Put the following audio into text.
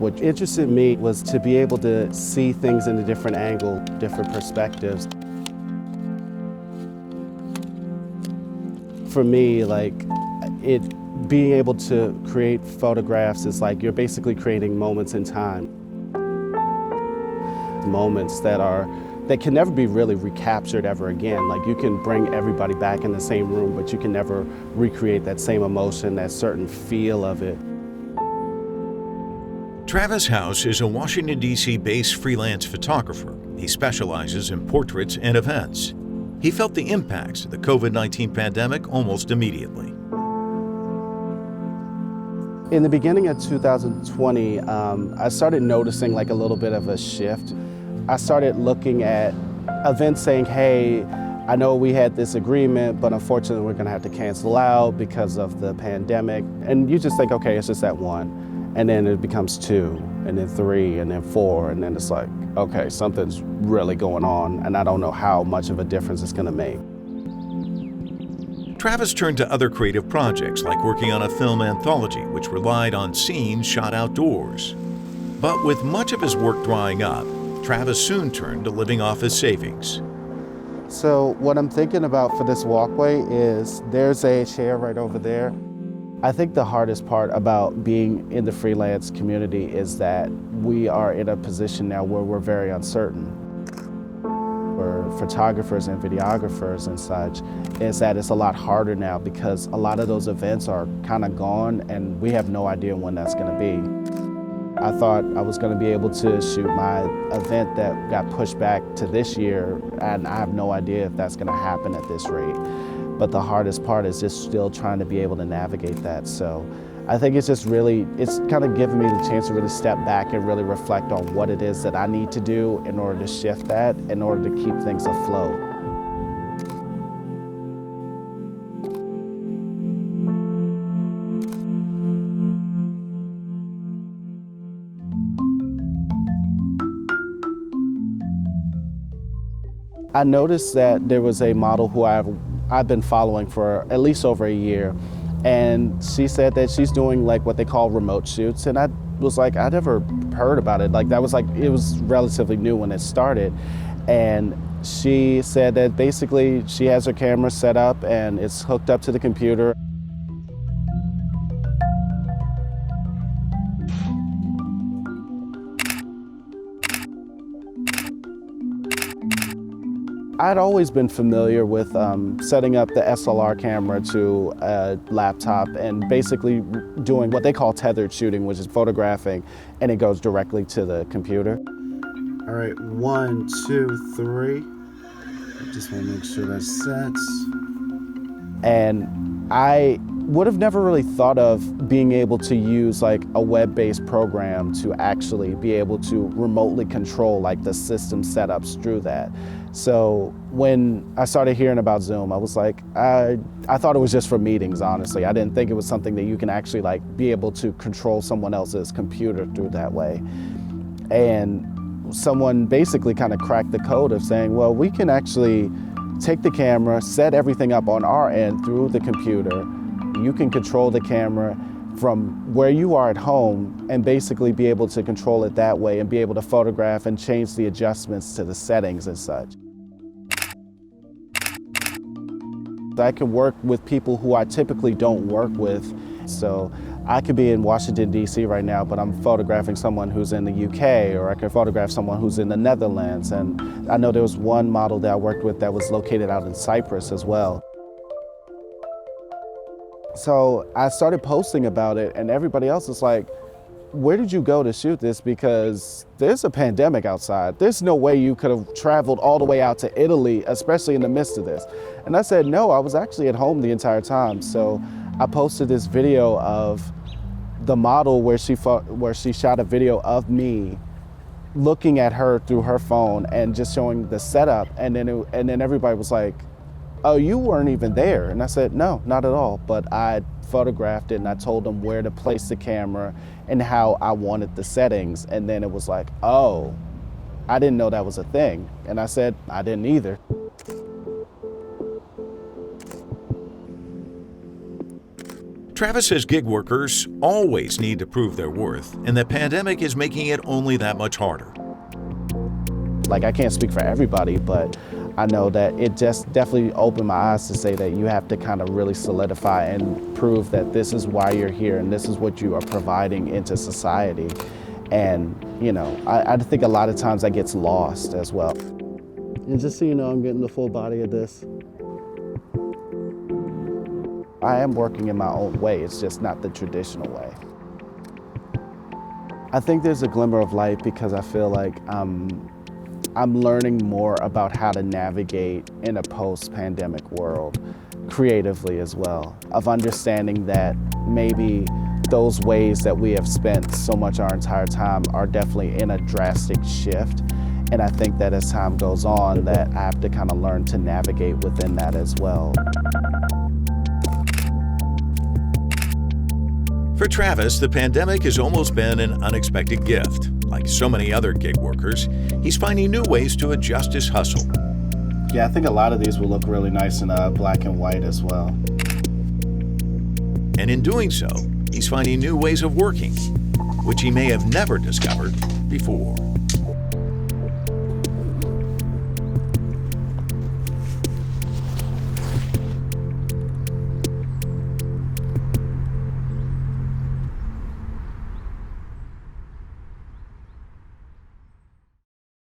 What interested me was to be able to see things in a different angle, different perspectives. For me, like, being able to create photographs is like you're basically creating moments in time. Moments that can never be really recaptured ever again. Like, you can bring everybody back in the same room, but you can never recreate that same emotion, that certain feel of it. Travis Houze is a Washington, D.C.-based freelance photographer. He specializes in portraits and events. He felt the impacts of the COVID-19 pandemic almost immediately. In the beginning of 2020, I started noticing like a little bit of a shift. I started looking at events saying, hey, I know we had this agreement, but unfortunately we're gonna have to cancel out because of the pandemic. And you just think, okay, it's just that one. And then it becomes 2, and then 3, and then 4, and then it's like, okay, something's really going on, and I don't know how much of a difference it's gonna make. Travis turned to other creative projects, like working on a film anthology, which relied on scenes shot outdoors. But with much of his work drying up, Travis soon turned to living off his savings. So what I'm thinking about for this walkway is there's a chair right over there. I think the hardest part about being in the freelance community is that we are in a position now where we're very uncertain. For photographers and videographers and such, is that it's a lot harder now because a lot of those events are kind of gone and we have no idea when that's going to be. I thought I was going to be able to shoot my event that got pushed back to this year, and I have no idea if that's going to happen at this rate. But the hardest part is just still trying to be able to navigate that. So I think it's just really, it's kind of given me the chance to really step back and really reflect on what it is that I need to do in order to shift that, in order to keep things afloat. I noticed that there was a model who I've been following for at least over a year, and she said that she's doing like what they call remote shoots, and I was like, I never heard about it. Like, that was like, it was relatively new when it started, and she said that basically she has her camera set up and it's hooked up to the computer. I'd always been familiar with setting up the SLR camera to a laptop and basically doing what they call tethered shooting, which is photographing, and it goes directly to the computer. All right, 1, 2, 3. I just want to make sure that sets. And I would have never really thought of being able to use like a web-based program to actually be able to remotely control like the system setups through that. So when I started hearing about Zoom, I was like, I thought it was just for meetings, honestly. I didn't think it was something that you can actually like be able to control someone else's computer through that way. And someone basically kind of cracked the code of saying, well, we can actually take the camera, set everything up on our end through the computer. You can control the camera from where you are at home and basically be able to control it that way and be able to photograph and change the adjustments to the settings and such. I can work with people who I typically don't work with. So I could be in Washington, D.C. right now, but I'm photographing someone who's in the UK, or I can photograph someone who's in the Netherlands. And I know there was one model that I worked with that was located out in Cyprus as well. So I started posting about it, and everybody else is like, where did you go to shoot this? Because there's a pandemic outside. There's no way you could have traveled all the way out to Italy, especially in the midst of this. And I said, no, I was actually at home the entire time. So I posted this video of the model where she shot a video of me looking at her through her phone and just showing the setup. And then everybody was like, oh, you weren't even there. And I said, no, not at all. But I photographed it and I told them where to place the camera and how I wanted the settings. And then it was like, oh, I didn't know that was a thing. And I said, I didn't either. Travis says gig workers always need to prove their worth, and the pandemic is making it only that much harder. Like, I can't speak for everybody, but I know that it just definitely opened my eyes to say that you have to kind of really solidify and prove that this is why you're here and this is what you are providing into society. And, you know, I think a lot of times that gets lost as well. And just so you know, I'm getting the full body of this. I am working in my own way, it's just not the traditional way. I think there's a glimmer of light because I feel like I'm learning more about how to navigate in a post-pandemic world creatively as well, of understanding that maybe those ways that we have spent so much our entire time are definitely in a drastic shift. And I think that as time goes on, that I have to kind of learn to navigate within that as well. For Travis, the pandemic has almost been an unexpected gift. Like so many other gig workers, he's finding new ways to adjust his hustle. Yeah, I think a lot of these will look really nice in black and white as well. And in doing so, he's finding new ways of working, which he may have never discovered before.